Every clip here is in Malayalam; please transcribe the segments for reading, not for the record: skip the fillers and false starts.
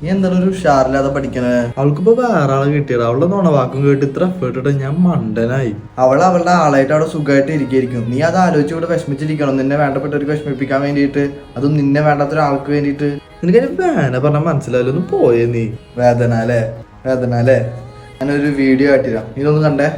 നീ എന്താണ് ഒരു ഉഷാറില്ലാതെ പഠിക്കണേ? അവൾക്കിപ്പോ വേറെ ആളെ കിട്ടിയത്. അവളുടെ നുണവാക്കും കേട്ട് ഇത്ര എഫേർട്ട് ഇട്ട് ഞാൻ മണ്ടനായി. അവളുടെ ആളായിട്ട് അവിടെ സുഖമായിട്ട് ഇരിക്കും. നീ അത് ആലോചിച്ച് ഇവിടെ വിഷമിച്ചിരിക്കണം, നിന്നെ വേണ്ടപ്പെട്ടവർക്ക് വിഷമിപ്പിക്കാൻ വേണ്ടിയിട്ട്, അതും നിന്നെ വേണ്ടാത്ത ഒരാൾക്ക് വേണ്ടിയിട്ട്. നിനക്ക് വേന പറഞ്ഞാൽ മനസ്സിലായാലും ഒന്ന് പോയേ നീ. വേദന അല്ലേ. ഞാനൊരു വീഡിയോ കാട്ടിരാം, ഇതൊന്ന് കണ്ടേ.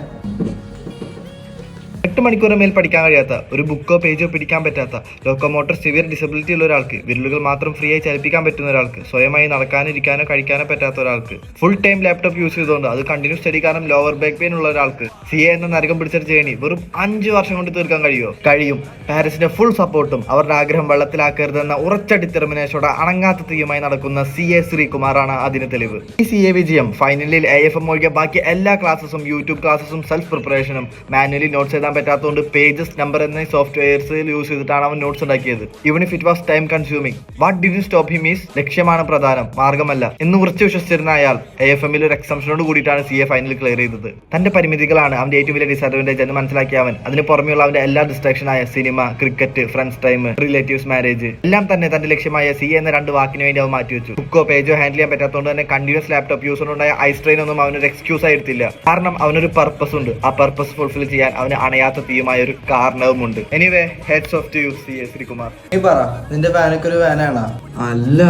8 മണിക്കൂറിന് മേൽ പഠിക്കാൻ കഴിയാത്ത, ഒരു ബുക്കോ പേജോ പിടിക്കാൻ പറ്റാത്ത, ലോക്കോമോട്ടർ സിവിയർ ഡിസബിലിറ്റി ഉള്ള ഒരാൾക്ക്, വിരലുകൾ മാത്രം ഫ്രീ ആയി ചലിപ്പിക്കാൻ പറ്റുന്ന ഒരാൾക്ക്, സ്വയമായി നടക്കാനോ ഇരിക്കാനോ കഴിക്കാനോ പറ്റാത്ത ഒരാൾക്ക്, ഫുൾ ടൈം ലാപ്ടോപ്പ് യൂസ് ചെയ്തുകൊണ്ട് അത് കണ്ടിന്യൂസ് സ്റ്റഡി കാരണം ലോവർ ബാക്ക് പെയിൻ ഉള്ള ഒരാൾക്ക് CA എന്ന നരകം പിടിച്ചൊരു ജേണി വെറും 5 വർഷം കൊണ്ട് തീർക്കാൻ കഴിയും. പാരന്റ്സിന്റെ ഫുൾ സപ്പോർട്ടും അവരുടെ ആഗ്രഹം വെള്ളത്തിലാക്കരുതെന്ന ഉറച്ച ഡിറ്റർമിനേഷനോടെ അണങ്ങാത്ത തീയുമായി നടക്കുന്ന CA ശ്രീകുമാറാണ് അതിന് തെളിവ്. ഈ CA വിജയം ഫൈനലിൽ AFM ഒഴികെ ബാക്കി എല്ലാ ക്ലാസ്സസും, യൂട്യൂബ് ക്ലാസ്സസും, സെൽഫ് പ്രിപ്പറേഷനും, മാനുവലി നോട്ട്സ് എഴുതാൻ പറ്റാത്തതുകൊണ്ട് പേജസ് നമ്പർ എന്ന സോഫ്റ്റ്വെയർസ് യൂസ് ചെയ്തിട്ടാണ് അവൻ നോട്ട്സ് ഉണ്ടാക്കിയത്. Even if it was time consuming, what did you stop him is ലക്ഷ്യമാണ് പ്രധാനം, മാർഗമല്ല എന്ന് ഉറച്ചു വിശ്വസിച്ചിരുന്ന അയാൾ AFM ഒരു എക്സംഷനോട് കൂടിയിട്ടാണ് CA ഫൈനൽ ക്ലിയർ ചെയ്തത്. തന്റെ പരിമിതികളാണ് അവന്റെ ഏറ്റവും വലിയ ഡിസഡ്വാൻറ്റേജ് എന്ന് മനസ്സിലാക്കിയ അവൻ അതിന് പുറമെയുള്ള അവന്റെ എല്ലാ ഡിസ്ട്രാക്ഷനായ cinema, cricket, friends time, relatives, marriage എല്ലാം തന്നെ തന്റെ ലക്ഷ്യമായ CA എന്ന 2 വാക്കിന് വേണ്ടി അവൻ മാറ്റിവെച്ചു. ബുക്കോ പേജോ ഹാൻഡിൽ ചെയ്യാൻ പറ്റാത്തതുകൊണ്ട് തന്നെ കണ്ടിന്യൂസ് ലാപ്ടോപ്പ് യൂസറുണ്ടായ ഐ സ്ട്രെയിൻ ഒന്നും അവനൊരു എക്സ്ക്യൂസ് ആയി എടുത്തില്ല. കാരണം അവനൊരു പർപ്പസ് ഉണ്ട്. ആ പർപ്പസ് ഫുൾഫിൽ ചെയ്യാൻ അവന് അണയാത്ത തീയുമായ ഒരു കാരണവുമുണ്ട്. Anyway, hats off to you CA Sreekumar. നീ പറ, നിന്റെ വാനൊക്കെ ഒരു വാനാണോ? അല്ല,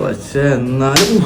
പക്ഷെ എന്നാലും